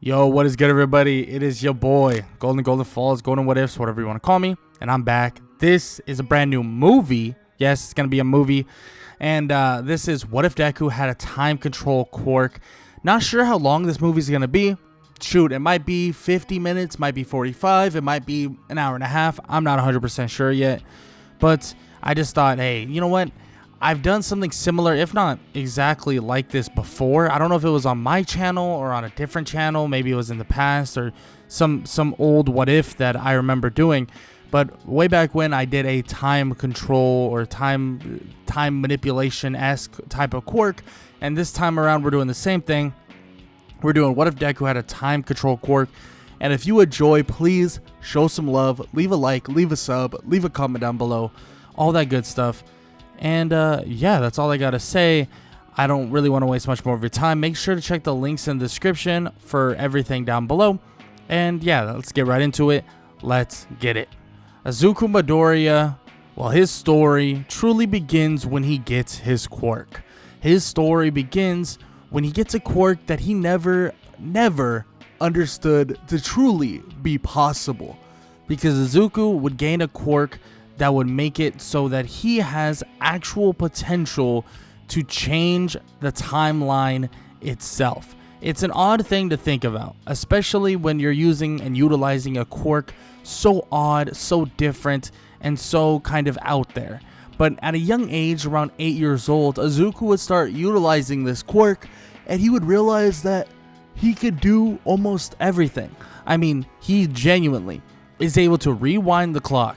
Yo, what is good, everybody? It is your boy, Golden Falls, Golden What Ifs, whatever you want to call me, and I'm back. This is a brand new movie. Yes, it's going to be a movie, and this is What If Deku Had a Time Control Quirk. Not sure how long this movie is going to be. Shoot, it might be 50 minutes, might be 45, it might be an hour and a half. I'm not 100% sure yet, but I just thought, hey, you know what? I've done something similar, if not exactly like this before. I don't know if it was on my channel or on a different channel. Maybe it was in the past or some old What If that I remember doing. But way back when, I did a time control or time manipulation-esque type of quirk. And this time around, we're doing the same thing. We're doing What If Deku Had a Time Control Quirk. And if you enjoy, please show some love. Leave a like, leave a sub, leave a comment down below. All that good stuff. And yeah, that's all I gotta say. I don't really want to waste much more of your time. Make sure to check the links in the description for everything down below. And yeah, let's get right into it. Let's get it. Izuku Midoriya, well, his story truly begins when he gets his quirk. His story begins when he gets a quirk that he never understood to truly be possible. Because Izuku would gain a quirk that would make it so that he has actual potential to change the timeline itself. It's an odd thing to think about, especially when you're using and utilizing a quirk so odd, so different, and so kind of out there. But at a young age, around 8 years old, Izuku would start utilizing this quirk, and he would realize that he could do almost everything. I mean, he genuinely is able to rewind the clock,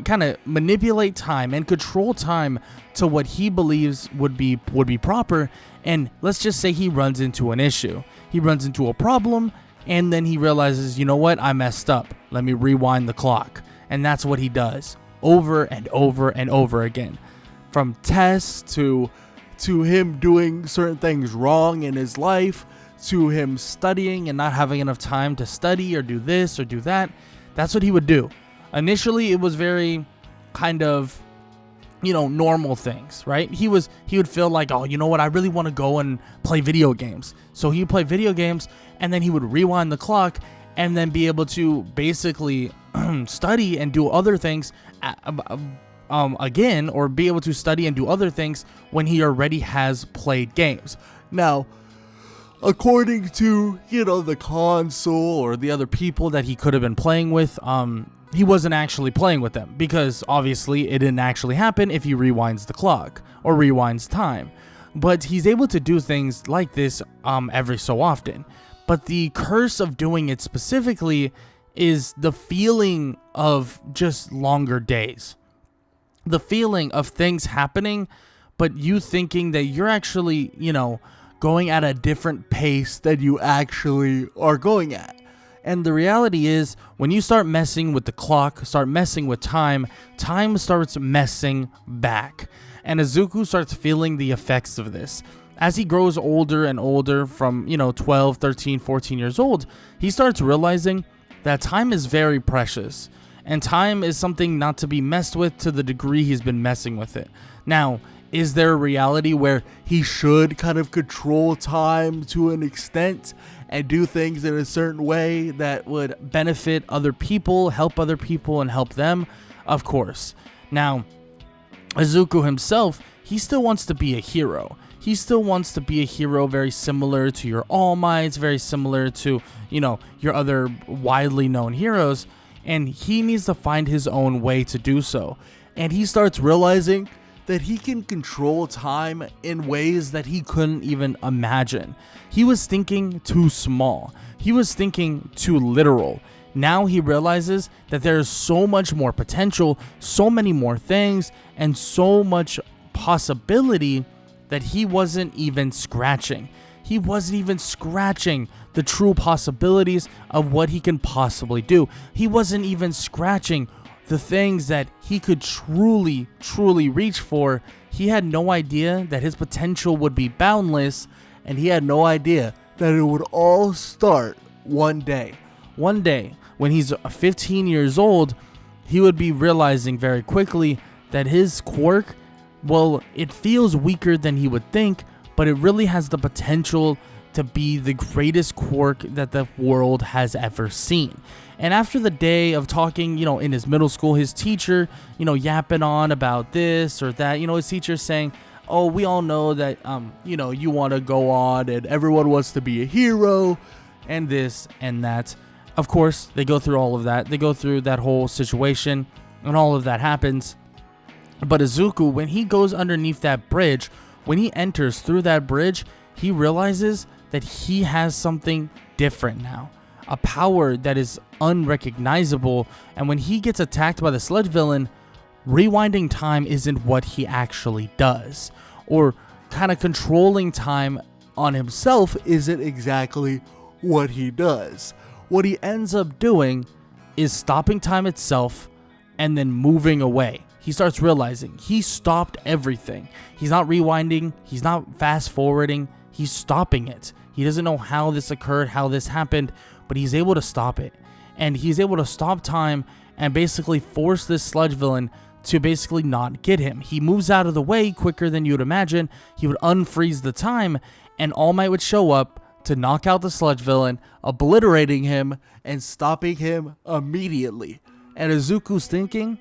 kind of manipulate time and control time to what he believes would be proper. And let's just say he runs into an issue, he runs into a problem, and then he realizes, you know what, I messed up, let me rewind the clock. And that's what he does over and over and over again, from tests to him doing certain things wrong in his life, to him studying and not having enough time to study or do this or do that. That's what he would do. Initially, it was very kind of, normal things, right? He would feel like, oh, you know what? I really want to go and play video games. So he would play video games, and then he would rewind the clock and then be able to basically study and do other things again, or be able to study and do other things when he already has played games. Now, according to, the console or the other people that he could have been playing with, he wasn't actually playing with them, because obviously it didn't actually happen if he rewinds the clock or rewinds time. But he's able to do things like this every so often. But the curse of doing it specifically is the feeling of just longer days. The feeling of things happening, but you thinking that you're actually, going at a different pace than you actually are going at. And the reality is, when you start messing with the clock, start messing with time, time starts messing back. And Izuku starts feeling the effects of this. As he grows older and older, from 12, 13, 14 years old, he starts realizing that time is very precious. And time is something not to be messed with to the degree he's been messing with it. Now, is there a reality where he should kind of control time to an extent and do things in a certain way that would benefit other people, and help them? Of course. Now, Izuku himself, he still wants to be a hero. He still wants to be a hero very similar to your All Mights, very similar to, your other widely known heroes. And he needs to find his own way to do so. And he starts realizing that he can control time in ways that he couldn't even imagine. He was thinking too small. He was thinking too literal. Now he realizes that there's so much more potential, so many more things, and so much possibility that he wasn't even scratching. He wasn't even scratching the true possibilities of what he can possibly do. He wasn't even scratching the things that he could truly reach for. He had no idea that his potential would be boundless, and he had no idea that it would all start one day. One day, when he's 15 years old, he would be realizing very quickly that his quirk, well, it feels weaker than he would think, but it really has the potential to be the greatest quirk that the world has ever seen. And after the day of talking, in his middle school, his teacher, yapping on about this or that, his teacher saying, oh, we all know that, you want to go on and everyone wants to be a hero and this and that. Of course, they go through all of that. They go through that whole situation and all of that happens. But Izuku, when he goes underneath that bridge, when he enters through that bridge, he realizes that he has something different now. A power that is unrecognizable. And when he gets attacked by the sludge villain, rewinding time isn't what he actually does. Or kind of controlling time on himself isn't exactly what he does. What he ends up doing is stopping time itself and then moving away. He starts realizing he stopped everything. He's not rewinding. He's not fast forwarding. He's stopping it. He doesn't know how this occurred, how this happened, but he's able to stop it. And he's able to stop time and basically force this sludge villain to basically not get him. He moves out of the way quicker than you'd imagine. He would unfreeze the time and All Might would show up to knock out the sludge villain, obliterating him and stopping him immediately. And Izuku's thinking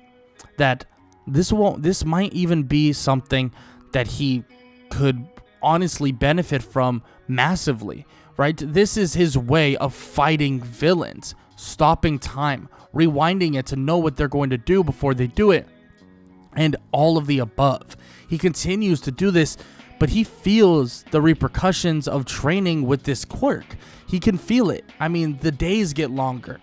that this might even be something that he could honestly benefit from massively, right? This is his way of fighting villains, stopping time, rewinding it to know what they're going to do before they do it, and all of the above. He continues to do this, but he feels the repercussions of training with this quirk. He can feel it. I mean, the days get longer.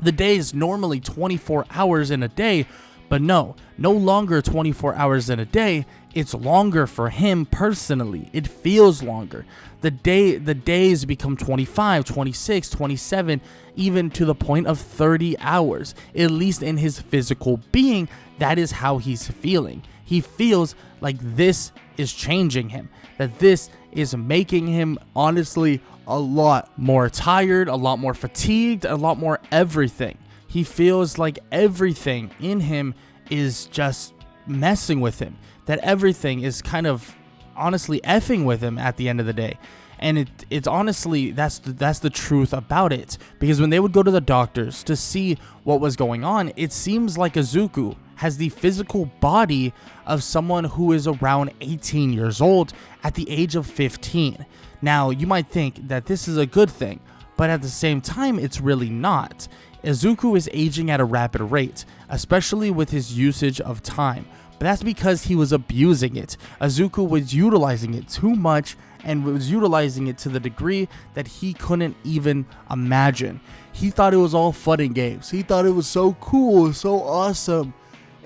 The day is normally 24 hours in a day, but no longer 24 hours in a day. It's longer for him personally. It feels longer. The days become 25, 26, 27, even to the point of 30 hours. At least in his physical being, that is how he's feeling. He feels like this is changing him, that this is making him honestly a lot more tired, a lot more fatigued, a lot more everything. He feels like everything in him is just messing with him, that everything is kind of honestly effing with him at the end of the day. And it's honestly, that's the truth about it. Because when they would go to the doctors to see what was going on, it seems like Izuku has the physical body of someone who is around 18 years old at the age of 15. Now, you might think that this is a good thing, but at the same time, it's really not. Izuku is aging at a rapid rate, especially with his usage of time. But that's because he was abusing it. Izuku was utilizing it too much and was utilizing it to the degree that he couldn't even imagine. He thought it was all fun and games. He thought it was so cool, so awesome.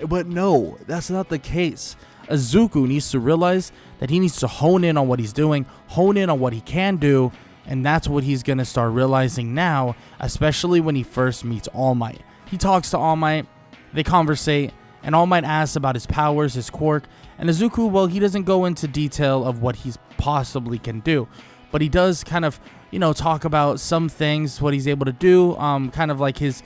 But no, that's not the case. Izuku needs to realize that he needs to hone in on what he's doing, hone in on what he can do, and that's what he's going to start realizing now, especially when he first meets All Might. He talks to All Might, they conversate, and All Might asks about his powers, his quirk, and Izuku, well, he doesn't go into detail of what he possibly can do, but he does kind of, talk about some things, what he's able to do, kind of like his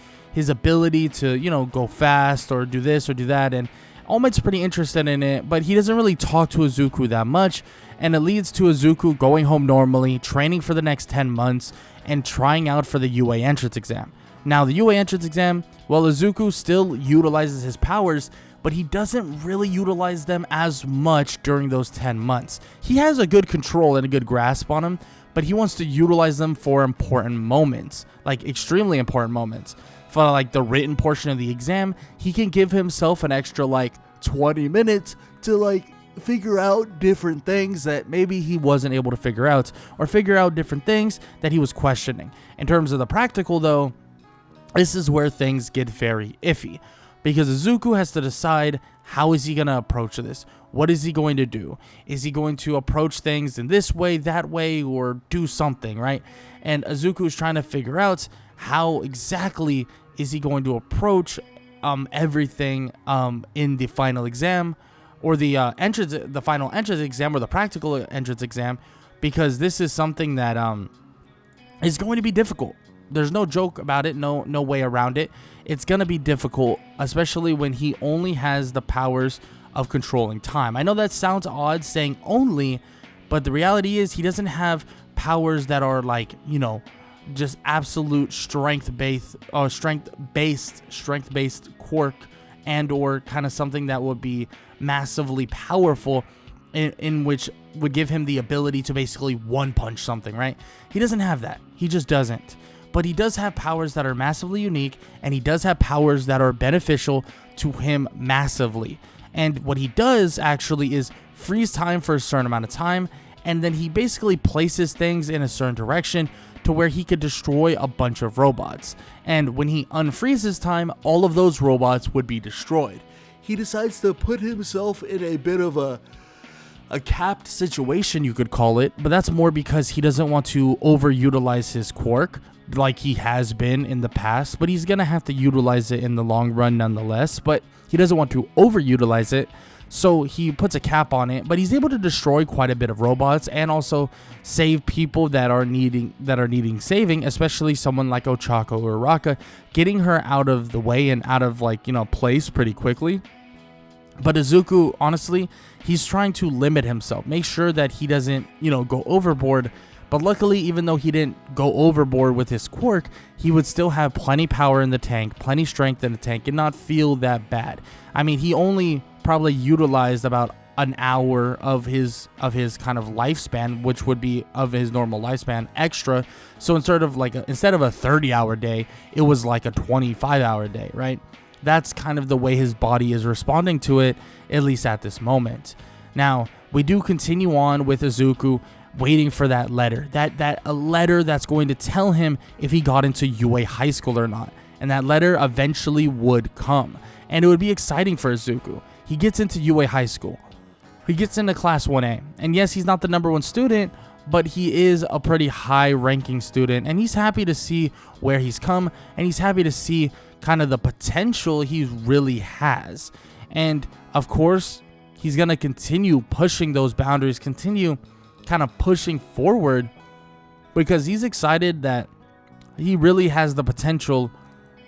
ability to, go fast or do this or do that, and All Might's pretty interested in it, but he doesn't really talk to Izuku that much, and it leads to Izuku going home normally, training for the next 10 months, and trying out for the UA entrance exam. Now, the UA entrance exam, well, Izuku still utilizes his powers, but he doesn't really utilize them as much during those 10 months. He has a good control and a good grasp on them, but he wants to utilize them for important moments, like extremely important moments. For like the written portion of the exam, he can give himself an extra 20 minutes to figure out different things that maybe he wasn't able to figure out, or figure out different things that he was questioning. In terms of the practical though, this is where things get very iffy, because Izuku has to decide how is he going to approach this. What is he going to do? Is he going to approach things in this way, that way, or do something, right? And Izuku is trying to figure out how exactly is he going to approach everything in the final exam, or the final entrance exam, or the practical entrance exam, because this is something that is going to be difficult. There's no joke about it, no way around it. It's going to be difficult, especially when he only has the powers of controlling time. I know that sounds odd saying only, but the reality is he doesn't have powers that are like, just absolute strength-based quirk, and or kind of something that would be massively powerful, in which would give him the ability to basically one-punch something, right? He doesn't have that. He just doesn't. But he does have powers that are massively unique, and he does have powers that are beneficial to him massively. And what he does actually is freeze time for a certain amount of time, and then he basically places things in a certain direction to where he could destroy a bunch of robots. And when he unfreezes time, all of those robots would be destroyed. He decides to put himself in a bit of a capped situation, you could call it, but that's more because he doesn't want to overutilize his quirk like he has been in the past, but he's gonna have to utilize it in the long run nonetheless, but he doesn't want to overutilize it, so he puts a cap on it. But he's able to destroy quite a bit of robots and also save people that are needing saving, especially someone like Ochako or Raka, getting her out of the way and out of place pretty quickly. But Izuku, honestly, he's trying to limit himself, make sure that he doesn't, go overboard. But luckily, even though he didn't go overboard with his quirk, he would still have plenty power in the tank, plenty strength in the tank, and not feel that bad. I mean, he only probably utilized about an hour of his kind of lifespan, which would be of his normal lifespan extra. So instead of a 30-hour day, it was like a 25-hour day, right? That's kind of the way his body is responding to it, at least at this moment. Now, we do continue on with Izuku, waiting for that letter, a letter that's going to tell him if he got into UA High School or not. And that letter eventually would come, and it would be exciting for Izuku. He gets into UA High School. He gets into Class 1A. And yes, he's not the number one student, but he is a pretty high-ranking student, and he's happy to see where he's come, and he's happy to see kind of the potential he really has. And, of course, he's going to continue pushing those boundaries, continue kind of pushing forward, because he's excited that he really has the potential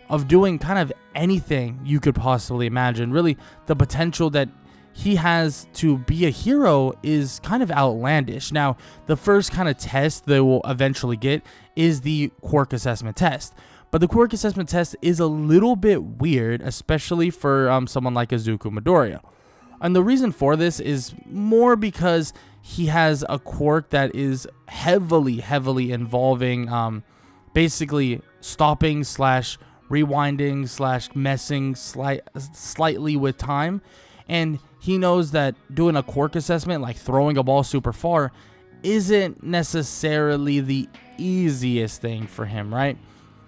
of doing kind of anything you could possibly imagine. Really, the potential that he has to be a hero is kind of outlandish. Now, the first kind of test they will eventually get is the Quirk Assessment Test. But the Quirk Assessment Test is a little bit weird, especially for someone like Izuku Midoriya. And the reason for this is more because he has a quirk that is heavily involving basically stopping / rewinding / messing slightly with time. And he knows that doing a quirk assessment, like throwing a ball super far, isn't necessarily the easiest thing for him, right?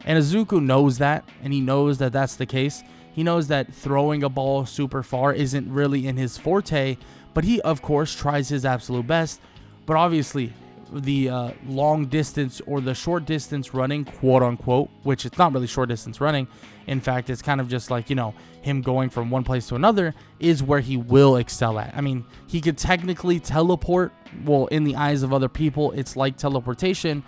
And Izuku knows that, and he knows that that's the case. He knows that throwing a ball super far isn't really in his forte, but he, of course, tries his absolute best. But obviously, the long distance or the short distance running, quote unquote, which it's not really short distance running. In fact, it's kind of just like, him going from one place to another is where he will excel at. I mean, he could technically teleport. Well, in the eyes of other people, it's like teleportation,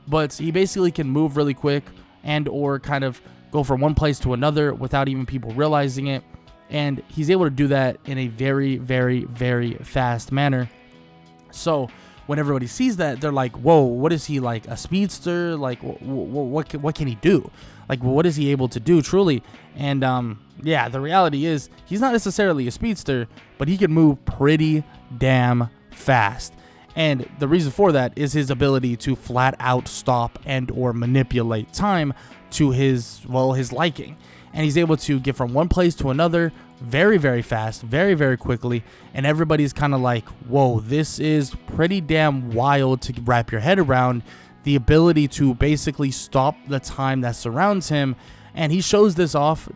but he basically can move really quick and or kind of go from one place to another without even people realizing it. And he's able to do that in a very, very, very fast manner. So when everybody sees that, they're like, whoa, what is he, like a speedster? Like, what can he do? Like, what is he able to do truly? And yeah, the reality is he's not necessarily a speedster, but he can move pretty damn fast. And the reason for that is his ability to flat out stop and or manipulate time to his liking. And he's able to get from one place to another very, very fast, very, very quickly. And everybody's kind of like, whoa, this is pretty damn wild to wrap your head around. The ability to basically stop the time that surrounds him. And he shows this off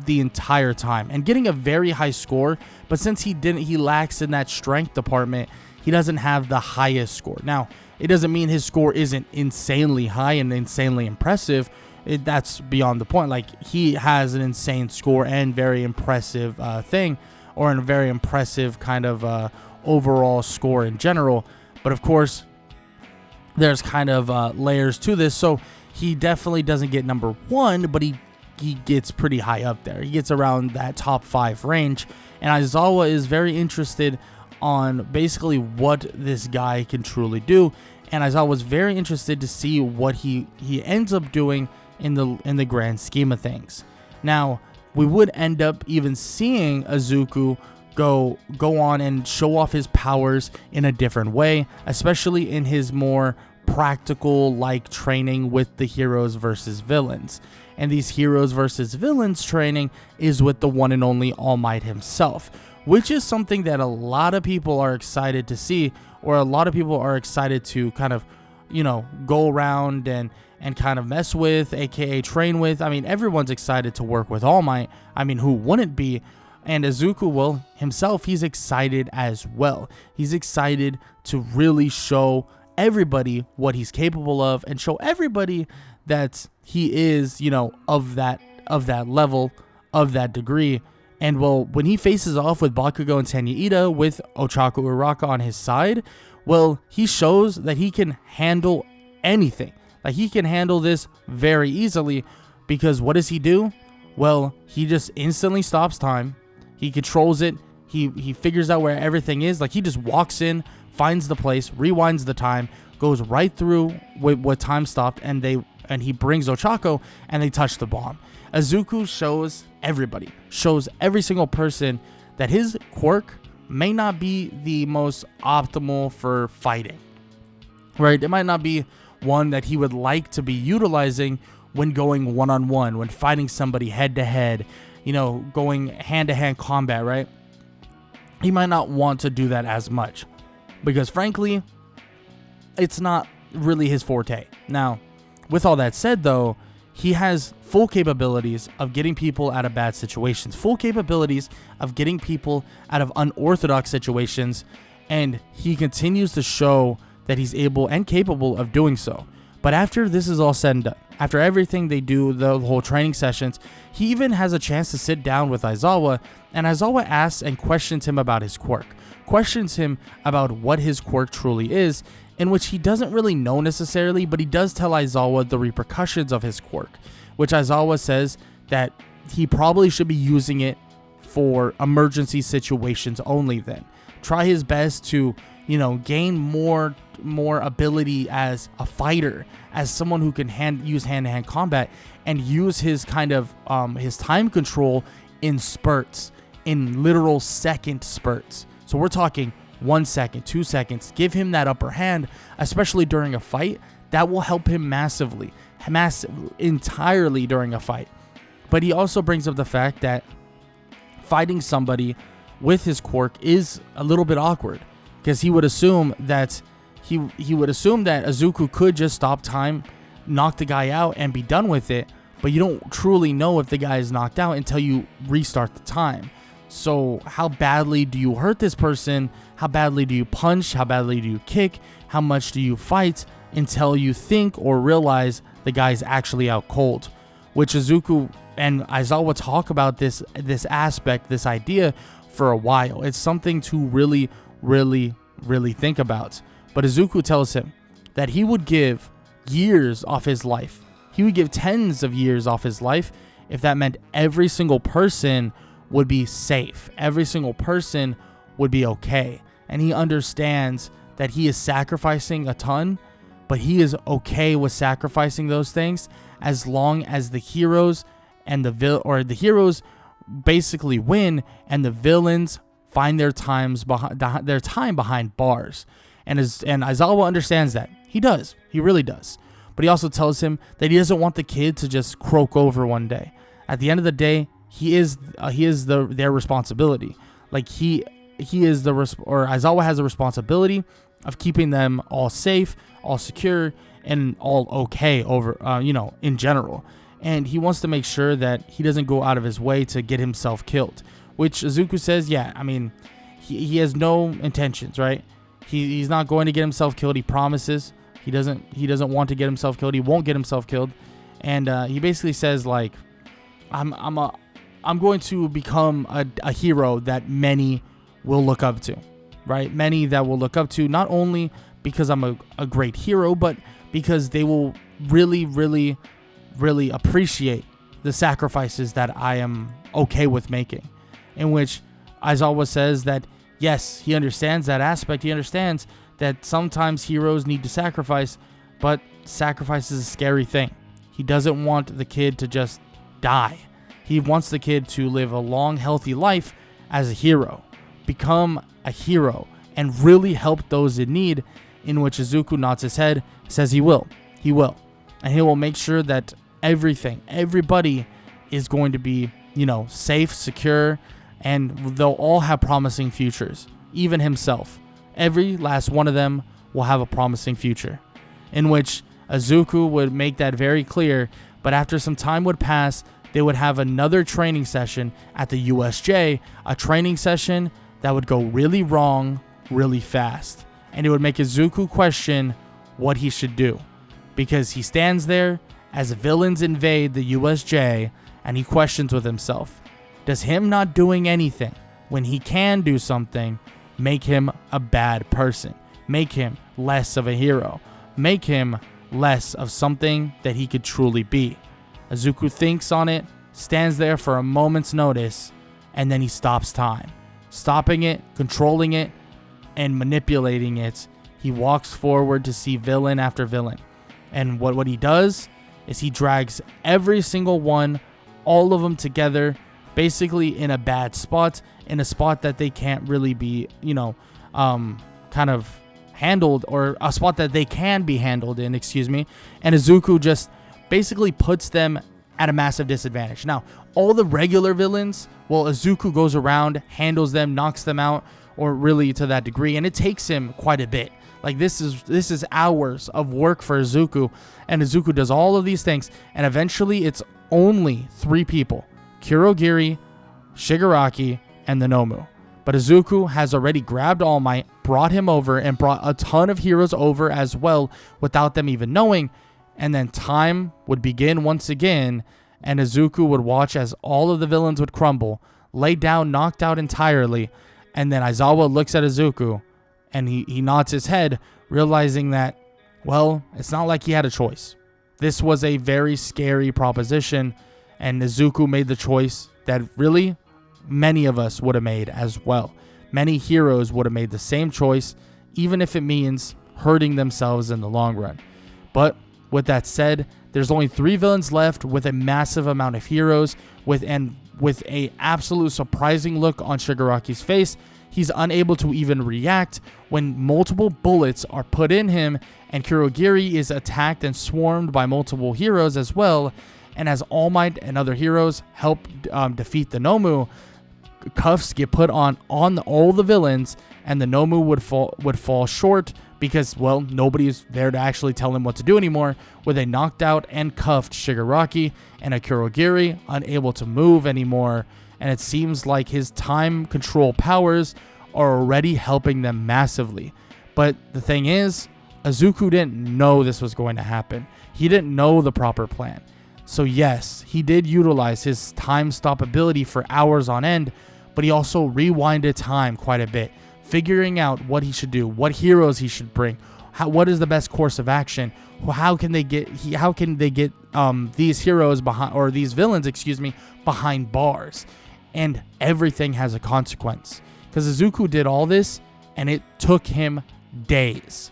the entire time and getting a very high score. But since he lacks in that strength department, he doesn't have the highest score. Now, it doesn't mean his score isn't insanely high and insanely impressive. That's beyond the point. Like, he has an insane score and very impressive thing, or a very impressive kind of overall score in general. But of course, there's kind of layers to this. So he definitely doesn't get number one, but he gets pretty high up there. He gets around that top 5 range. And Aizawa is very interested on basically what this guy can truly do. and Aizawa was very interested to see what he ends up doing in the grand scheme of things. Now, we would end up even seeing Izuku go on and show off his powers in a different way, especially in his more practical like training with the heroes versus villains. And these heroes versus villains training is with the one and only All Might himself, which is something that a lot of people are excited to see, or a lot of people are excited to kind of, go around and kind of mess with, aka train with. I mean, everyone's excited to work with All Might. I mean, who wouldn't be? And Izuku, well, himself, he's excited as well. He's excited to really show everybody what he's capable of and show everybody that he is, of that level, of that degree. And well, when he faces off with Bakugo and Tenya Ida with Ochaku Uraka on his side, well, he shows that he can handle anything. Like, he can handle this very easily, because what does he do? Well, he just instantly stops time. He controls it. He figures out where everything is. Like, he just walks in, finds the place, rewinds the time, goes right through what time stopped, and he brings Ochaku, and they touch the bomb. Izuku shows everybody, shows every single person that his quirk may not be the most optimal for fighting, right? It might not be one that he would like to be utilizing when going one-on-one, when fighting somebody head-to-head, going hand-to-hand combat, right? He might not want to do that as much, because frankly, it's not really his forte. Now, with all that said, though, he has full capabilities of getting people out of bad situations, full capabilities of getting people out of unorthodox situations, and he continues to show that he's able and capable of doing so. But after this is all said and done, after everything they do, the whole training sessions, he even has a chance to sit down with Aizawa, and Aizawa asks and questions him about his quirk, questions him about what his quirk truly is, in which he doesn't really know necessarily, but he does tell Aizawa the repercussions of his quirk, which Aizawa says that he probably should be using it for emergency situations only then. Try his best to, gain more ability as a fighter, as someone who can use hand-to-hand combat, and use his kind of his time control in spurts, in literal second spurts. So we're talking 1 second, 2 seconds. Give him that upper hand, especially during a fight. That will help him massively, entirely during a fight. But he also brings up the fact that fighting somebody with his quirk is a little bit awkward, because he would assume that Izuku could just stop time, knock the guy out, and be done with it. But you don't truly know if the guy is knocked out until you restart the time. So how badly do you hurt this person? How badly do you punch? How badly do you kick? How much do you fight until you think or realize the guy's actually out cold? Which Izuku and Aizawa talk about this aspect, this idea for a while. It's something to really, really, really think about. But Izuku tells him that he would give years off his life. He would give tens of years off his life if that meant every single person would be safe. Every single person would be okay. And he understands that he is sacrificing a ton, but he is okay with sacrificing those things as long as the heroes and the heroes basically win and the villains find their time behind bars. And Aizawa understands that. He does. He really does. But he also tells him that he doesn't want the kid to just croak over one day. At the end of the day, he is their responsibility. Like Aizawa has the responsibility of keeping them all safe, all secure, and all okay in general. And he wants to make sure that he doesn't go out of his way to get himself killed. Which Izuku says, yeah, I mean, he has no intentions, right? He's not going to get himself killed. He promises. He doesn't want to get himself killed. He won't get himself killed. And he basically says, like, I'm going to become a hero that many will look up to, right? Many that will look up to, not only because I'm a great hero, but because they will really, really, really appreciate the sacrifices that I am okay with making. In which Aizawa says that, yes, he understands that aspect. He understands that sometimes heroes need to sacrifice, but sacrifice is a scary thing. He doesn't want the kid to just die. He wants the kid to live a long, healthy life as a hero, become a hero, and really help those in need, in which Izuku nods his head, says he will. He will. And he will make sure that everybody is going to be, safe, secure, and they'll all have promising futures. Even himself. Every last one of them will have a promising future. In which Izuku would make that very clear, but after some time would pass, they would have another training session at the USJ, a training session that would go really wrong, really fast. And it would make Izuku question what he should do. Because he stands there as villains invade the USJ, and he questions with himself. Does him not doing anything when he can do something make him a bad person? Make him less of a hero? Make him less of something that he could truly be? Izuku thinks on it, stands there for a moment's notice, and then he stops time. Stopping it, controlling it, and manipulating it, he walks forward to see villain after villain. And what he does is he drags every single one, all of them together, basically in a bad spot, in a spot that they can't really be, kind of handled, or a spot that they can be handled in, And Izuku just basically puts them at a massive disadvantage. Now, all the regular villains, Izuku goes around, handles them, knocks them out, or really to that degree, and it takes him quite a bit. Like, this is hours of work for Izuku, and Izuku does all of these things, and eventually it's only 3 people: Kurogiri, Shigaraki, and the Nomu. But Izuku has already grabbed All Might, brought him over, and brought a ton of heroes over as well without them even knowing. And then time would begin once again, and Izuku would watch as all of the villains would crumble, lay down, knocked out entirely. And then Aizawa looks at Izuku, and he nods his head, realizing that, it's not like he had a choice. This was a very scary proposition, and Izuku made the choice that really many of us would have made as well. Many heroes would have made the same choice, even if it means hurting themselves in the long run. But with that said, there's only 3 villains left with a massive amount of heroes, with a absolute surprising look on Shigaraki's face. He's unable to even react when multiple bullets are put in him, and Kurogiri is attacked and swarmed by multiple heroes as well. And as All Might and other heroes help defeat the Nomu, cuffs get put on all the villains, and the Nomu would fall short because, nobody's there to actually tell him what to do anymore, with a knocked out and cuffed Shigaraki and a Kurogiri unable to move anymore. And it seems like his time control powers are already helping them massively. But the thing is, Izuku didn't know this was going to happen. He didn't know the proper plan. So yes, he did utilize his time stop ability for hours on end, but he also rewinded time quite a bit, figuring out what he should do, what heroes he should bring, what is the best course of action, how can they get these heroes behind, or these villains, behind bars. And everything has a consequence, because Izuku did all this, and it took him days,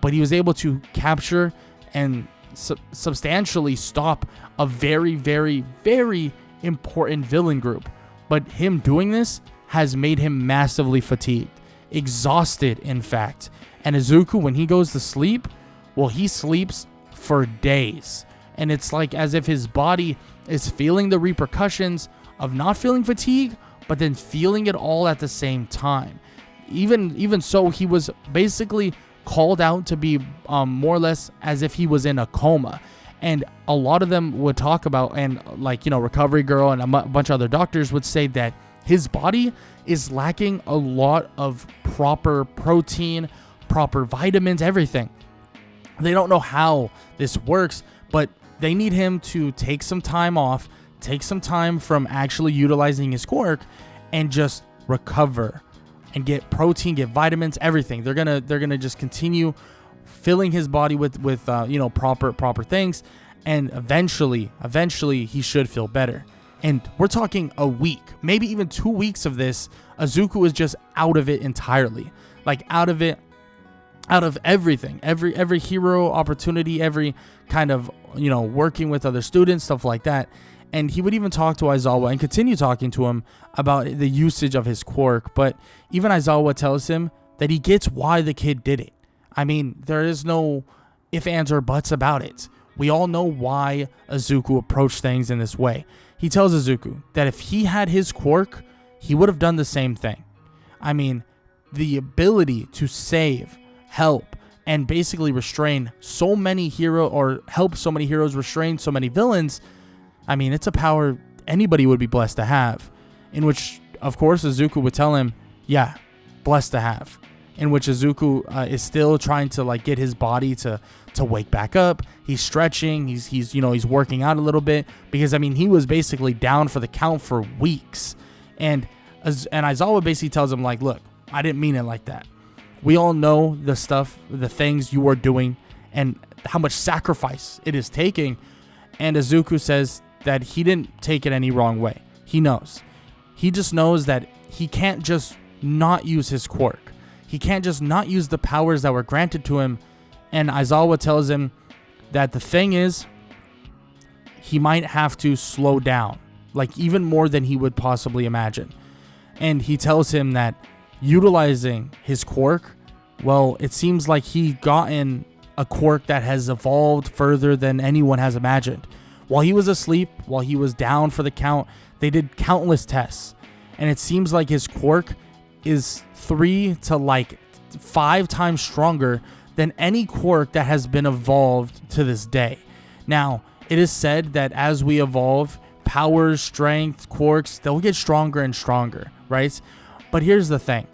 but he was able to capture and substantially stop a very, very, very important villain group. But him doing this has made him massively fatigued, exhausted, in fact. And Izuku, when he goes to sleep, he sleeps for days. And it's like as if his body is feeling the repercussions of not feeling fatigue, but then feeling it all at the same time. Even so, he was basically called out to be more or less as if he was in a coma. And a lot of them would talk about, and Recovery Girl and a bunch of other doctors would say that his body is lacking a lot of proper protein, proper vitamins, everything. They don't know how this works, but they need him to take some time off, take some time from actually utilizing his quirk, and just recover and get protein, get vitamins, everything. They're gonna just continue filling his body with proper things, and eventually he should feel better. And we're talking a week, maybe even 2 weeks of this. Izuku is just out of it entirely. like out of it, out of everything, every hero opportunity, every kind of, working with other students, stuff like that. And he would even talk to Aizawa and continue talking to him about the usage of his quirk. But even Aizawa tells him that he gets why the kid did it. I mean, there is no ifs, ands, or buts about it. We all know why Izuku approached things in this way. He tells Izuku that if he had his quirk, he would have done the same thing. I mean, the ability to save, help, and basically restrain so many help so many heroes, restrain so many villains, I mean, it's a power anybody would be blessed to have. In which, of course, Izuku would tell him, yeah, blessed to have. In which Izuku is still trying to like get his body to wake back up. He's stretching. He's working out a little bit, because I mean, he was basically down for the count for weeks. And Aizawa basically tells him, like, look, I didn't mean it like that. We all know the things you are doing and how much sacrifice it is taking. And Izuku says that he didn't take it any wrong way. He knows. He just knows that he can't just not use his quirk. He can't just not use the powers that were granted to him. And Aizawa tells him that the thing is, he might have to slow down, like even more than he would possibly imagine. And he tells him that utilizing his quirk, well, it seems like he gotten a quirk that has evolved further than anyone has imagined. While he was asleep, while he was down for the count, they did countless tests. And it seems like his quirk is 3 to 5 times stronger than any quirk that has been evolved to this day. Now, it is said that as we evolve, powers, strength, quirks, they'll get stronger and stronger, right? But here's the thing.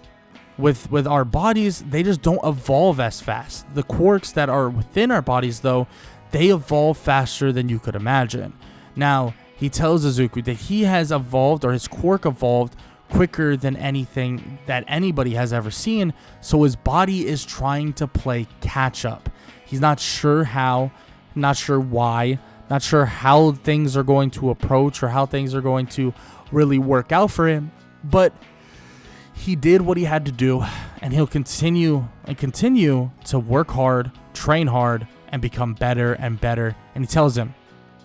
With our bodies, they just don't evolve as fast. The quirks that are within our bodies, though, they evolve faster than you could imagine. Now, he tells Izuku that he has evolved, or his quirk evolved, quicker than anything that anybody has ever seen, so his body is trying to play catch up. He's not sure how, not sure why, not sure how things are going to approach or how things are going to really work out for him, but he did what he had to do, and he'll continue to work hard, train hard, and become better and better. And he tells him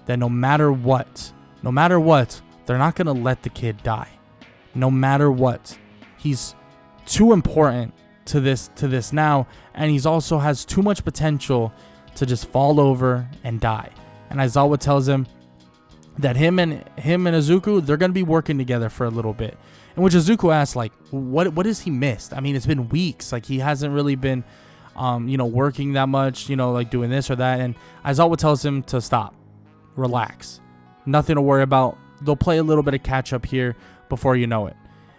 that no matter what, they're not going to let the kid die. No matter what. He's too important to this now, and he's also has too much potential to just fall over and die. And Aizawa tells him that him and Izuku, they're going to be working together for a little bit. In which Izuku asks, like, what has he missed? I mean, it's been weeks. Like, he hasn't really been, working that much, like doing this or that. And Aizawa tells him to stop, relax, nothing to worry about. They'll play a little bit of catch up here before you know it.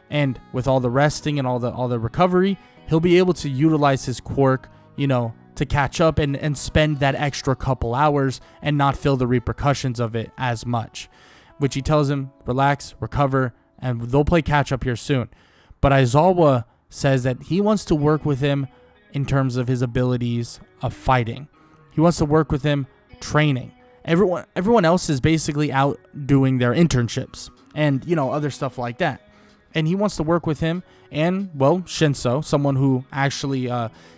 And with all the resting and all the recovery, he'll be able to utilize his quirk, to catch up and spend that extra couple hours and not feel the repercussions of it as much. Which he tells him, relax, recover, and they'll play catch up here soon. But Aizawa says that he wants to work with him in terms of his abilities of fighting. He wants to work with him training. Everyone else is basically out doing their internships and, other stuff like that. And he wants to work with him and, well, Shinso, someone who actually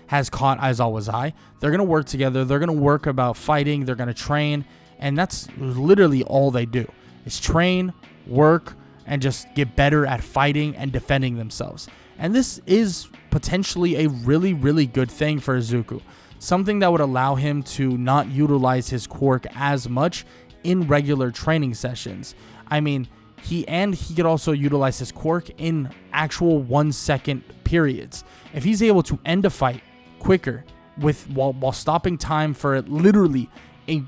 has caught Aizawa's eye. They're going to work together. They're going to work about fighting. They're going to train. And that's literally all they do is train, work, and just get better at fighting and defending themselves. And this is potentially a really, really good thing for Izuku. Something that would allow him to not utilize his quirk as much in regular training sessions. I mean, he could also utilize his quirk in actual 1 second periods. If he's able to end a fight quicker while stopping time for literally a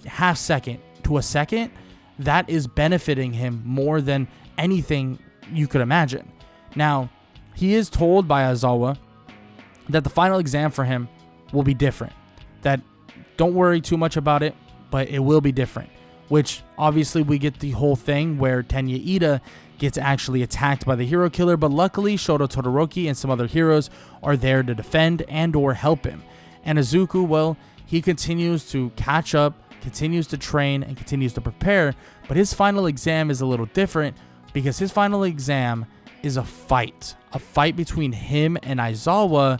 half second to a second, that is benefiting him more than anything you could imagine. Now, he is told by Aizawa that the final exam for him will be different. That don't worry too much about it, but it will be different. Which obviously we get the whole thing where Tenya Ida gets actually attacked by the hero killer, but luckily Shoto Todoroki and some other heroes are there to defend and or help him. And Izuku, well, he continues to catch up, continues to train, and continues to prepare, but his final exam is a little different because his final exam is a fight between him and Aizawa,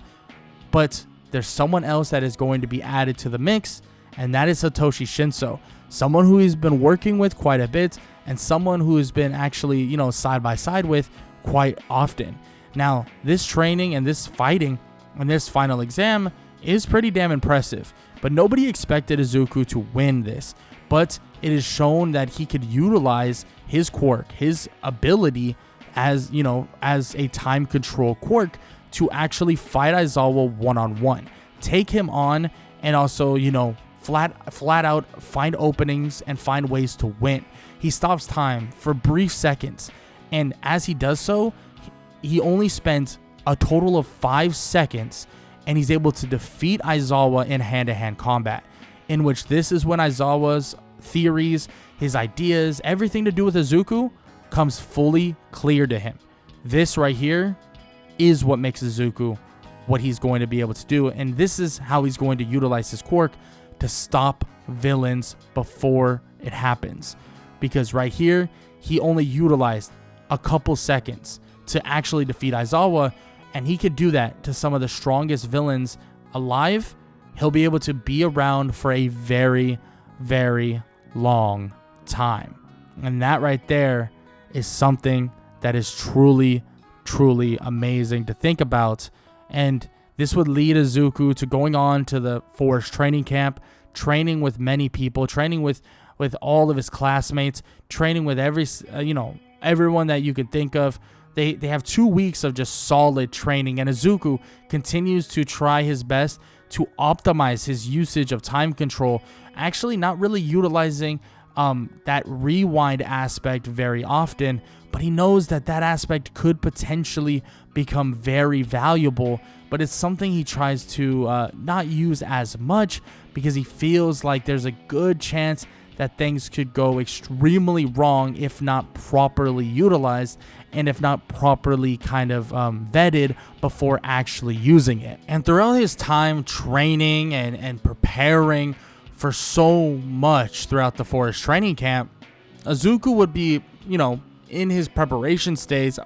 but there's someone else that is going to be added to the mix, and that is Satoshi Shinso, someone who he's been working with quite a bit, and someone who has been actually, you know, side by side with quite often. Now, this training and this fighting and this final exam is pretty damn impressive, but nobody expected Izuku to win this. But it is shown that he could utilize his quirk, his ability as, you know, as a time control quirk to actually fight Aizawa one-on-one, take him on, and also, you know, flat out find openings and find ways to win. He stops time for brief seconds, and as he does so, he only spends a total of 5 seconds, and he's able to defeat Aizawa in hand-to-hand combat, in which this is when Aizawa's theories, his ideas, everything to do with Izuku comes fully clear to him. This right here is what makes Izuku what he's going to be able to do, and this is how he's going to utilize his quirk to stop villains before it happens. Because right here, he only utilized a couple seconds to actually defeat Aizawa, and he could do that to some of the strongest villains alive. He'll be able to be around for a very, very long time. And that right there is something that is truly, truly amazing to think about. And this would lead Izuku to going on to the forest training camp, training with many people, training with all of his classmates, training with everyone that you could think of. They have 2 weeks of just solid training, and Izuku continues to try his best to optimize his usage of time control, actually not really utilizing that rewind aspect very often, but he knows that aspect could potentially become very valuable, but it's something he tries to not use as much because he feels like there's a good chance that things could go extremely wrong if not properly utilized and if not properly kind of vetted before actually using it. And throughout his time training and preparing for so much throughout the forest training camp, Izuku would be, you know, in his preparation stage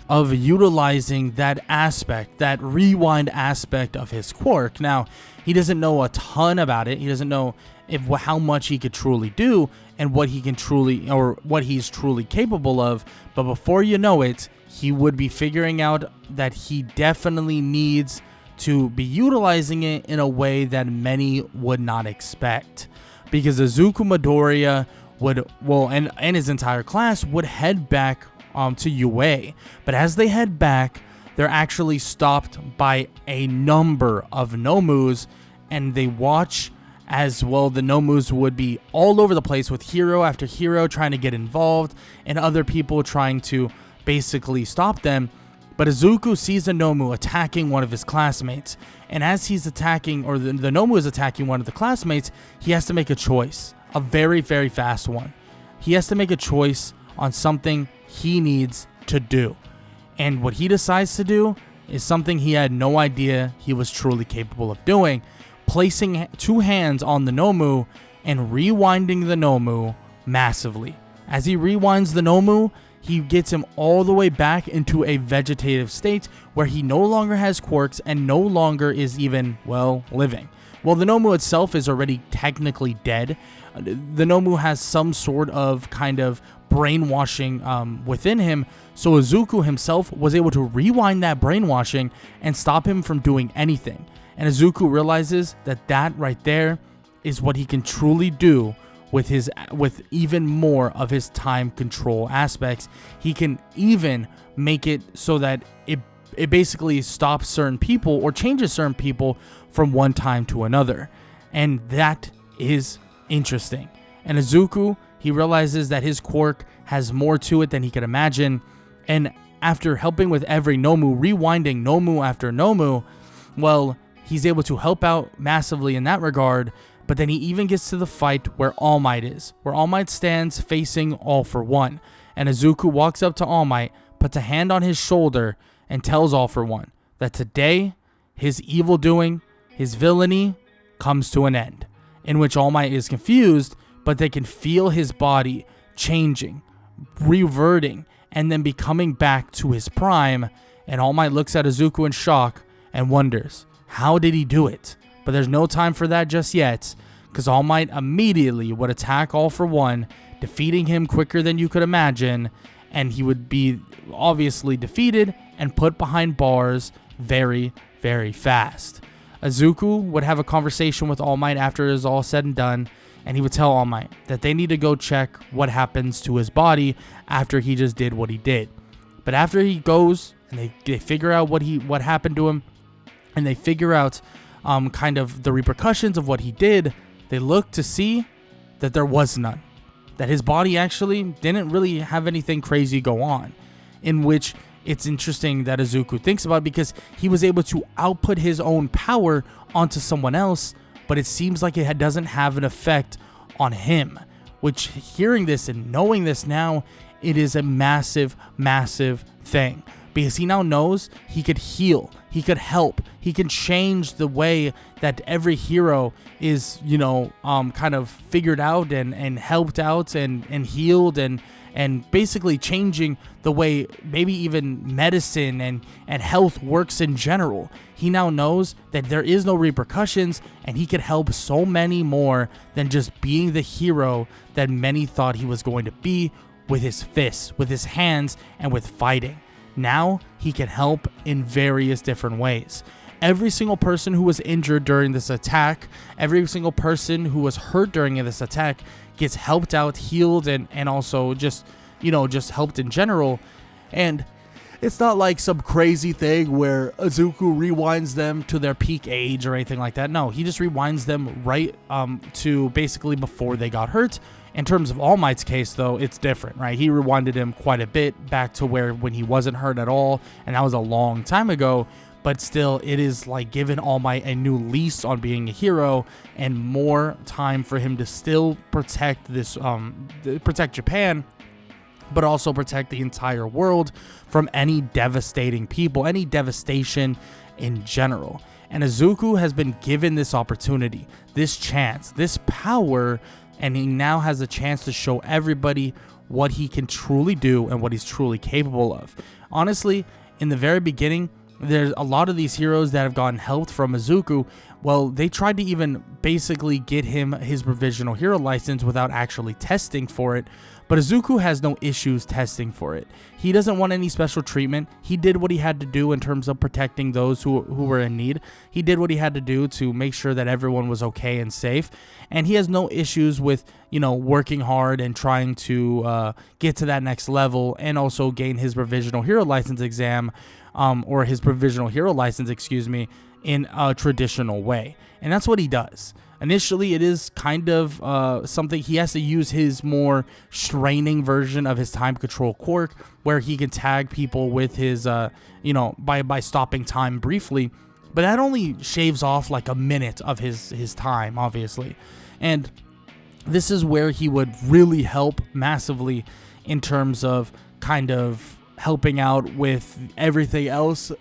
of utilizing that aspect, that rewind aspect of his quirk. Now, he doesn't know a ton about it. He doesn't know how much he could truly do and what he's truly capable of. But before you know it, he would be figuring out that he definitely needs to be utilizing it in a way that many would not expect. Because Izuku Midoriya and his entire class would head back to UA. But as they head back, they're actually stopped by a number of Nomus, and they watch as well. The Nomus would be all over the place with hero after hero trying to get involved and other people trying to basically stop them. But Izuku sees a Nomu attacking one of his classmates, and as he's attacking, or the Nomu is attacking one of the classmates, he has to make a choice, a very, very fast one. He has to make a choice on something he needs to do. And what he decides to do is something he had no idea he was truly capable of doing, placing 2 hands on the Nomu and rewinding the Nomu massively. As he rewinds the Nomu, he gets him all the way back into a vegetative state where he no longer has quirks and no longer is even, well, living. Well, the Nomu itself is already technically dead. The Nomu has some sort of kind of brainwashing within him, so Izuku himself was able to rewind that brainwashing and stop him from doing anything. And Izuku realizes that right there is what he can truly do with even more of his time control aspects. He can even make it so that it basically stops certain people or changes certain people from one time to another. And that is interesting. And Izuku, he realizes that his quirk has more to it than he could imagine. And after helping with every Nomu, rewinding Nomu after Nomu, well, he's able to help out massively in that regard. But then he even gets to the fight where All Might is, where All Might stands facing All For One. And Izuku walks up to All Might, puts a hand on his shoulder, and tells All For One that today, his evil doing, his villainy, comes to an end. In which All Might is confused, but they can feel his body changing, reverting, and then becoming back to his prime. And All Might looks at Izuku in shock and wonders, how did he do it? But there's no time for that just yet, because All Might immediately would attack All for One, defeating him quicker than you could imagine, and he would be obviously defeated and put behind bars very, very fast. Izuku would have a conversation with All Might after it is all said and done, and he would tell All Might that they need to go check what happens to his body after he just did what he did. But after he goes and they figure out what happened to him, and they figure out kind of the repercussions of what he did, they look to see that there was none. That his body actually didn't really have anything crazy go on, in which it's interesting that Izuku thinks about it, because he was able to output his own power onto someone else, but it seems like it doesn't have an effect on him, which, hearing this and knowing this now, it is a massive, massive thing, because he now knows he could heal, he could help, he can change the way that every hero is, kind of figured out and helped out and healed and basically changing the way maybe even medicine and health works in general. He now knows that there is no repercussions, and he could help so many more than just being the hero that many thought he was going to be, with his fists, with his hands, and with fighting. Now he can help in various different ways. Every single person who was injured during this attack, every single person who was hurt during this attack gets helped out, healed, and also just helped in general. And it's not like some crazy thing where Izuku rewinds them to their peak age or anything like that. No, he just rewinds them right to basically before they got hurt. In terms of All Might's case, though, it's different, right? He rewinded him quite a bit back to when he wasn't hurt at all, and that was a long time ago. But still, it is like giving All Might a new lease on being a hero and more time for him to still protect protect Japan, but also protect the entire world from any devastating people, any devastation in general. And Izuku has been given this opportunity, this chance, this power, and he now has a chance to show everybody what he can truly do and what he's truly capable of. Honestly, in the very beginning, there's a lot of these heroes that have gotten helped from Izuku. Well, they tried to even basically get him his provisional hero license without actually testing for it. But Izuku has no issues testing for it. He doesn't want any special treatment. He did what he had to do in terms of protecting those who were in need. He did what he had to do to make sure that everyone was okay and safe. And he has no issues with, working hard and trying to get to that next level and also gain his provisional hero license exam, or his provisional hero license, in a traditional way. And that's what he does. Initially, it is kind of something he has to use his more straining version of his time control quirk, where he can tag people with his, by stopping time briefly. But that only shaves off like a minute of his time, obviously. And this is where he would really help massively in terms of kind of helping out with everything else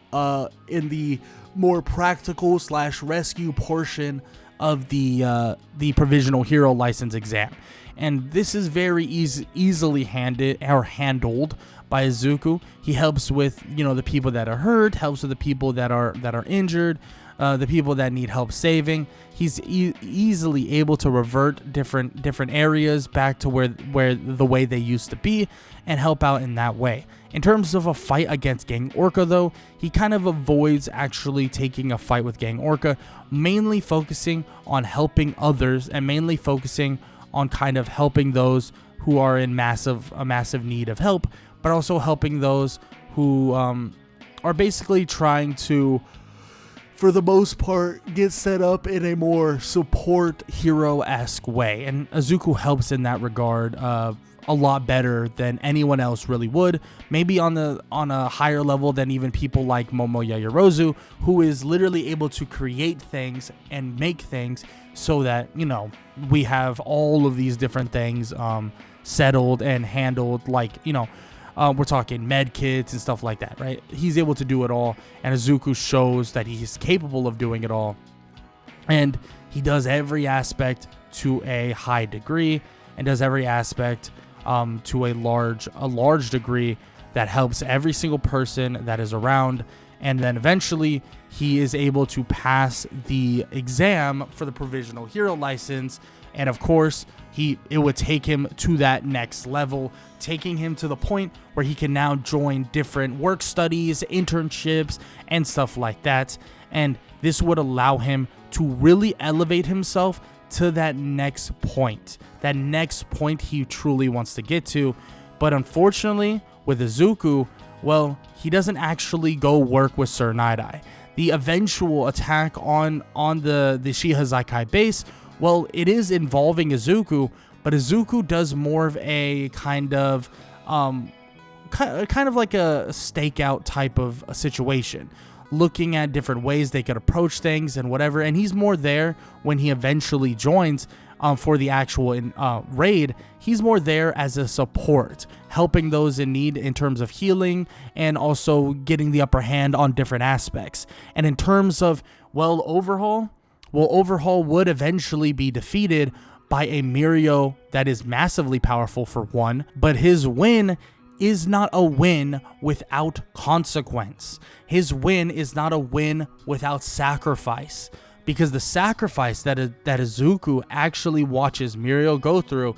in the more practical / rescue portion of the provisional hero license exam. And this is very easily handled by Izuku. He helps with the people that are hurt, helps with the people that are injured, the people that need help saving. He's easily able to revert different areas back to where the way they used to be and help out in that way. In terms of a fight against Gang Orca, though, he kind of avoids actually taking a fight with Gang Orca, mainly focusing on helping others and mainly focusing on kind of helping those who are in a massive need of help, but also helping those who are basically trying to, for the most part, get set up in a more support hero-esque way. And Izuku helps in that regard a lot better than anyone else really would. Maybe on a higher level than even people like Momo Yaoyorozu, who is literally able to create things and make things so that, we have all of these different things settled and handled, like, we're talking med kits and stuff like that, right? He's able to do it all, and Izuku shows that he's capable of doing it all. And he does every aspect to a high degree and does every aspect to a large degree that helps every single person that is around. And then eventually he is able to pass the exam for the provisional hero license. And of course, it would take him to that next level, taking him to the point where he can now join different work studies, internships, and stuff like that. And this would allow him to really elevate himself to that next point he truly wants to get to. But unfortunately, with Izuku, well, he doesn't actually go work with Sir Night-Eye. The eventual attack on the Shie Hassaikai base, well, it is involving Izuku, but Izuku does more of a kind of like a stakeout type of a situation, looking at different ways they could approach things and whatever. And he's more there when he eventually joins for the actual raid. He's more there as a support, helping those in need in terms of healing and also getting the upper hand on different aspects. And in terms of, Overhaul would eventually be defeated by a Mirio that is massively powerful for one, but his win is not a win without consequence. His win is not a win without sacrifice, because the sacrifice that Izuku actually watches Mirio go through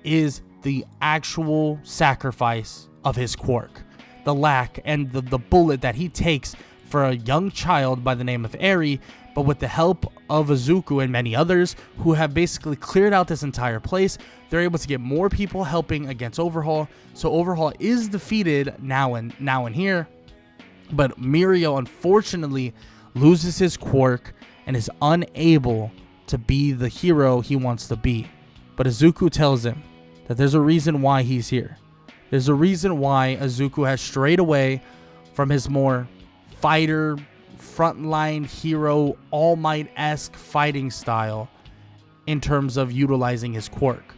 is the actual sacrifice of his quirk. The lack and the bullet that he takes for a young child by the name of Eri, but with the help of Izuku and many others who have basically cleared out this entire place, they're able to get more people helping against Overhaul. So Overhaul is defeated now and here, but Mirio unfortunately loses his quirk and is unable to be the hero he wants to be. But Izuku tells him that there's a reason why he's here. There's a reason why Izuku has strayed away from his more fighter, frontline hero, All Might-esque fighting style in terms of utilizing his quirk.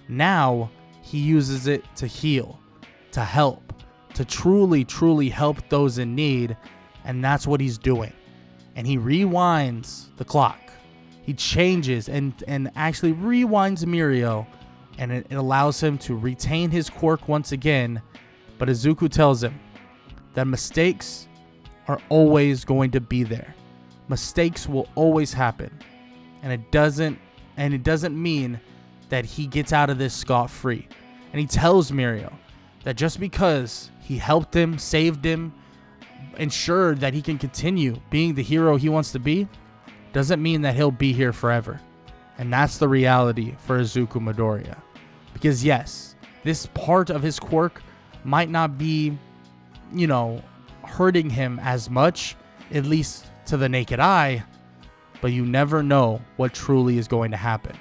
Now he uses it to heal, to help, to truly help those in need, and that's what he's doing. And he rewinds the clock. He changes and actually rewinds Mirio, and it allows him to retain his quirk once again. But Izuku tells him that mistakes are always going to be there. Mistakes will always happen. And it doesn't mean that he gets out of this scot-free. And he tells Mirio that just because he helped him, saved him, ensured that he can continue being the hero he wants to be, doesn't mean that he'll be here forever. And that's the reality for Izuku Midoriya. Because yes, this part of his quirk might not be, hurting him as much, at least to the naked eye, but you never know what truly is going to happen.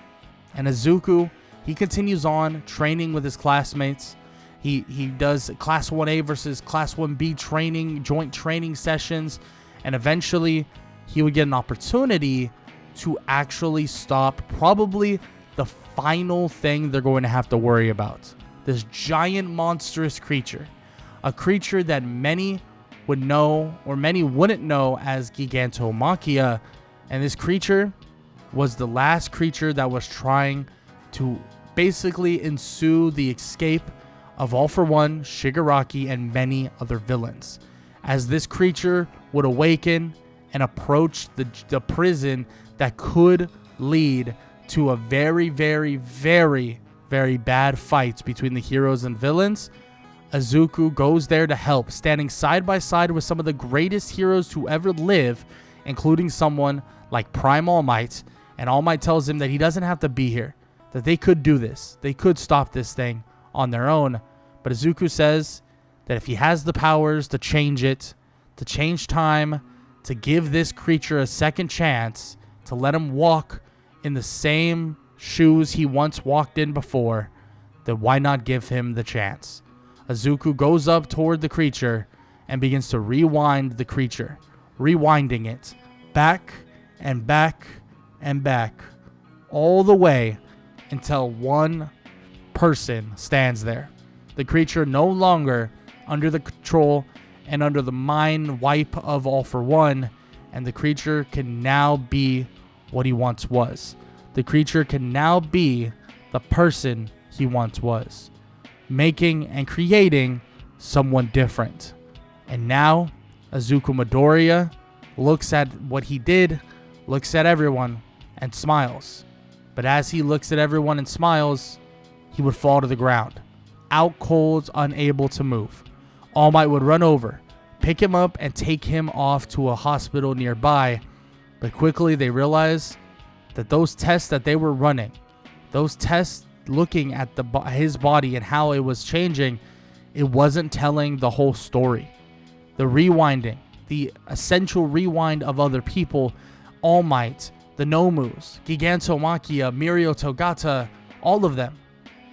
And Izuku, he continues on training with his classmates. He does Class 1A versus Class 1B training, joint training sessions, and eventually he would get an opportunity to actually stop probably the final thing they're going to have to worry about. This giant monstrous creature. A creature that many would know or many wouldn't know as Gigantomachia. And this creature was the last creature that was trying to basically ensue the escape of All For One, Shigaraki, and many other villains. As this creature would awaken and approach the prison that could lead to a very, very, very, very bad fight between the heroes and villains, Izuku goes there to help, standing side by side with some of the greatest heroes to ever live, including someone like Prime All Might. And All Might tells him that he doesn't have to be here, that they could do this. They could stop this thing on their own. But Izuku says that if he has the powers to change it, to change time, to give this creature a second chance, to let him walk in the same shoes he once walked in before, then why not give him the chance? Izuku goes up toward the creature and begins to rewind the creature, rewinding it back and back and back, all the way until one person stands there. The creature no longer under the control and under the mind wipe of All For One, and the creature can now be what he once was. The creature can now be the person he once was, making and creating someone different. And now Izuku Midoriya looks at what he did, looks at everyone, and smiles. But as he looks at everyone and smiles, he would fall to the ground, out cold, unable to move. All Might would run over, pick him up, and take him off to a hospital nearby. But quickly they realized that those tests that they were running, those tests looking at his body and how it was changing, it wasn't telling the whole story. The rewinding, the essential rewind of other people, All Might, the Nomus, Gigantomachia, Mirio Togata, all of them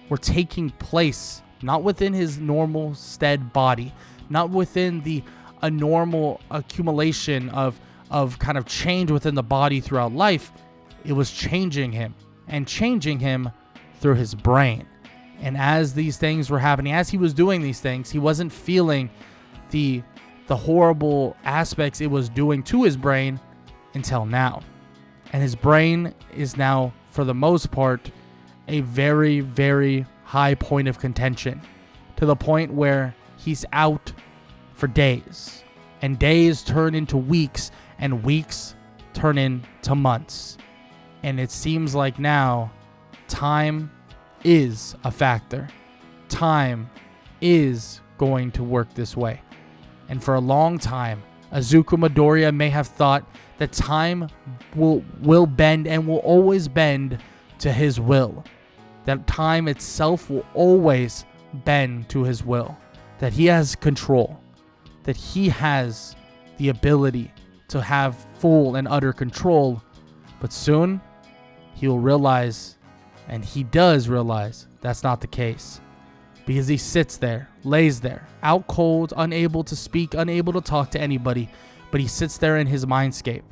were taking place not within his normal stead body, not within a normal accumulation of kind of change within the body throughout life. It was changing him, and changing him through his brain. And as these things were happening, as he was doing these things, he wasn't feeling the horrible aspects it was doing to his brain until now. And his brain is now, for the most part, a very, very high point of contention, to the point where he's out for days, and days turn into weeks, and weeks turn into months. And it seems like now time is a factor. Time is going to work this way. And for a long time, Izuku Midoriya may have thought that time will bend and will always bend to his will. That time itself will always bend to his will. That he has control. That he has the ability to have full and utter control. But soon, he will realize, and he does realize, that's not the case. Because he sits there, lays there, out cold, unable to speak, unable to talk to anybody. But he sits there in his mindscape.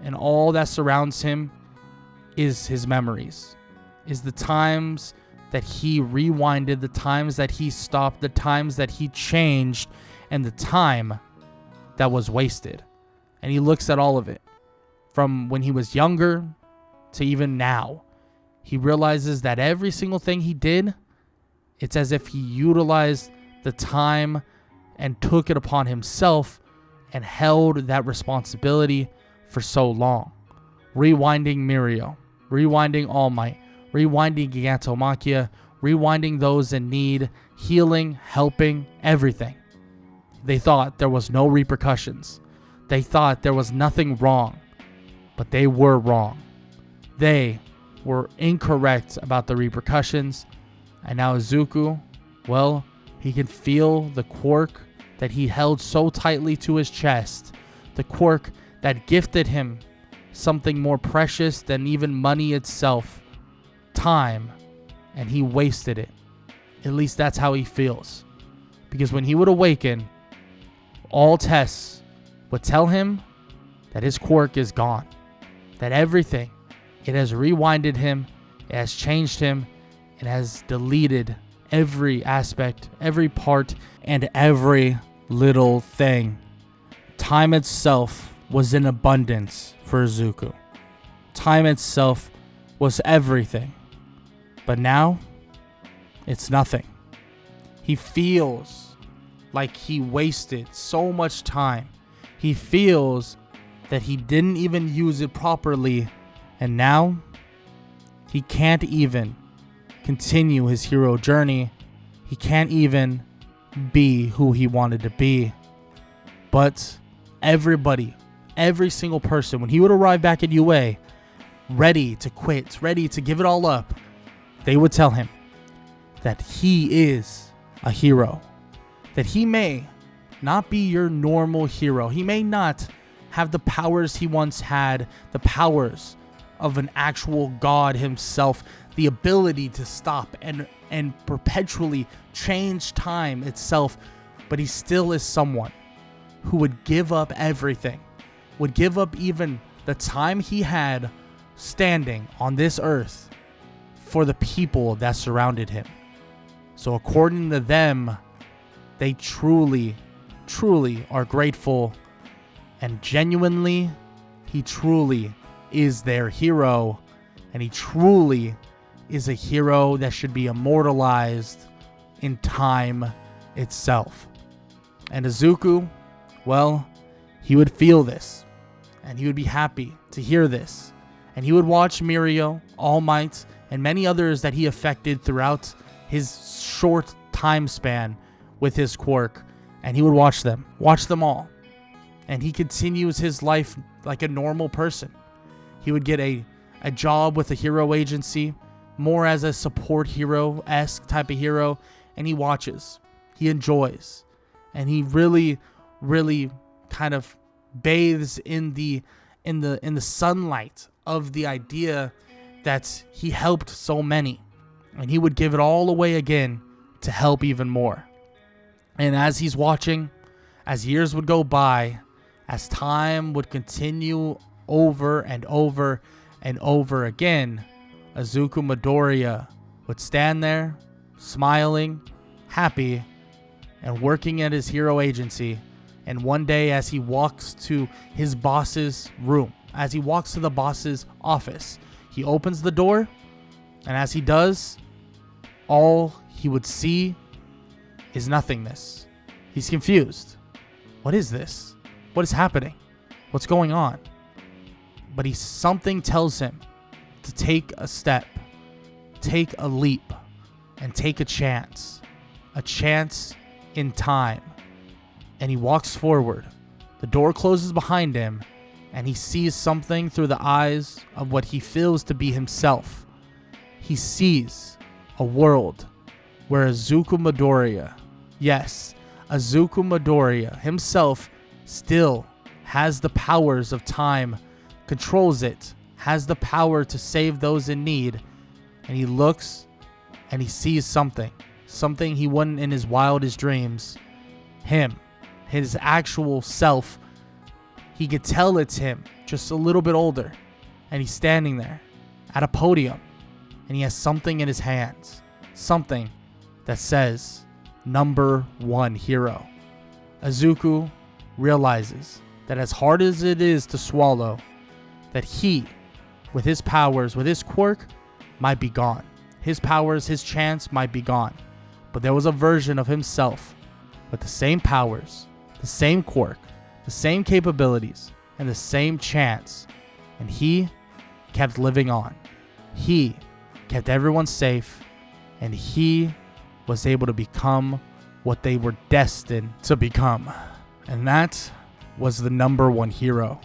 And all that surrounds him is his memories. Is the times that he rewinded, the times that he stopped, the times that he changed, and the time that was wasted. And he looks at all of it. From when he was younger to even now. He realizes that every single thing he did, it's as if he utilized the time and took it upon himself and held that responsibility for so long. Rewinding Mirio, rewinding All Might, rewinding Gigantomachia, rewinding those in need, healing, helping, everything. They thought there was no repercussions. They thought there was nothing wrong. But they were wrong. They were incorrect about the repercussions. And now Izuku, well, he can feel the quirk that he held so tightly to his chest. The quirk that gifted him something more precious than even money itself. Time. And he wasted it. At least that's how he feels. Because when he would awaken, all tests would tell him that his quirk is gone. That everything, it has rewinded him, it has changed him, it has deleted every aspect, every part, and every little thing. Time itself was in abundance for Izuku. Time itself was everything. But now, it's nothing. He feels like he wasted so much time. He feels that he didn't even use it properly, and now he can't even continue his hero journey. He can't even be who he wanted to be. But everybody, every single person, when he would arrive back at UA, ready to quit, ready to give it all up, they would tell him that he is a hero. That he may not be your normal hero. He may not have the powers he once had, the powers of an actual god himself, the ability to stop and perpetually change time itself, but he still is someone who would give up everything, would give up even the time he had standing on this earth for the people that surrounded him. So according to them, they truly are grateful, and genuinely, he truly is their hero, and he truly is a hero that should be immortalized in time itself. And Izuku, well, he would feel this, and he would be happy to hear this. And he would watch Mirio, All Might, and many others that he affected throughout his short time span with his quirk. And he would watch them all. And he continues his life like a normal person. He would get a job with a hero agency, more as a support hero-esque type of hero. And he watches. He enjoys. And he really, really kind of bathes in the sunlight of the idea that he helped so many, and he would give it all away again to help even more. And as he's watching, as years would go by, as time would continue over and over and over again, Izuku Midoriya would stand there, smiling, happy, and working at his hero agency. And one day, as he walks to his boss's room, as he walks to the boss's office, he opens the door, and as he does, all he would see is nothingness. He's confused. What is this? What is happening? What's going on? But something tells him to take a step, take a leap, and take a chance in time. And he walks forward. The door closes behind him, and he sees something through the eyes of what he feels to be himself. He sees a world where Izuku Midoriya, yes, Izuku Midoriya himself, still has the powers of time, controls it, has the power to save those in need. And he looks and he sees something he wouldn't in his wildest dreams. Him, his actual self. He could tell it's him, just a little bit older. And he's standing there at a podium. And he has something in his hands. Something that says, #1 hero. Izuku realizes that as hard as it is to swallow, that he, with his powers, with his quirk, might be gone. His powers, his chance might be gone. But there was a version of himself with the same powers, the same quirk, the same capabilities, and the same chance. And he kept living on. He kept everyone safe, and he was able to become what they were destined to become. And that was the #1 hero.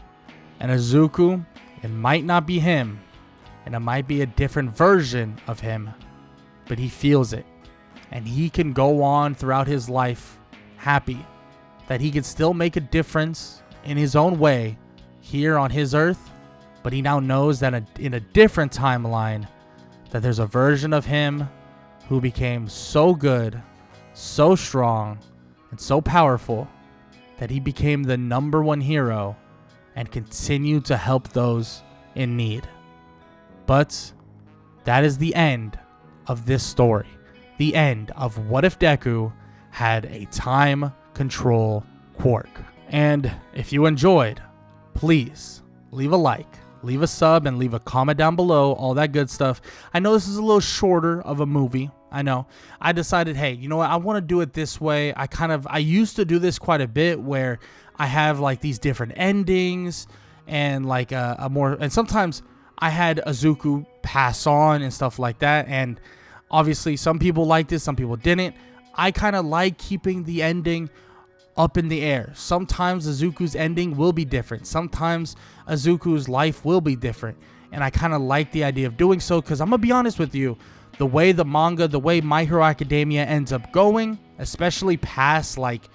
And Izuku, it might not be him, and it might be a different version of him, but he feels it. And he can go on throughout his life happy that he can still make a difference in his own way here on his earth, but he now knows that in a different timeline that there's a version of him who became so good, so strong, and so powerful that he became the #1 hero and continued to help those in need. But that is the end of this story. The end of What If Deku had a time control quirk. And if you enjoyed, please leave a like, leave a sub, and leave a comment down below, all that good stuff. I know this is a little shorter of a movie. I know. I decided, hey, you know what? I want to do it this way. I used to do this quite a bit where I have like these different endings and like and sometimes I had Izuku pass on and stuff like that. And obviously some people liked it, some people didn't. I kind of like keeping the ending up in the air. Sometimes Izuku's ending will be different. Sometimes Izuku's life will be different. And I kind of like the idea of doing so because I'm going to be honest with you. The way the manga, the way My Hero Academia ends up going, especially past like,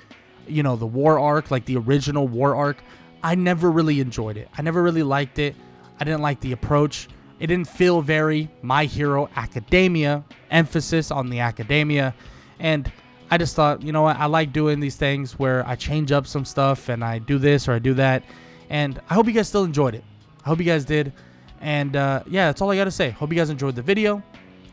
you know, the war arc, like the original war arc, I never really enjoyed it. I never really liked it. I didn't like the approach. It didn't feel very My Hero Academia, emphasis on the academia. And I just thought, you know what, I like doing these things where I change up some stuff and I do this or I do that. And I hope you guys still enjoyed it. I hope you guys did. And yeah, that's all I got to say. Hope you guys enjoyed the video.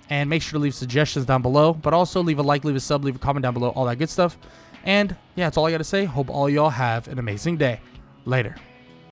And make sure to leave suggestions down below. But also leave a like, leave a sub, leave a comment down below, all that good stuff. And yeah, that's all I got to say. Hope all y'all have an amazing day. Later.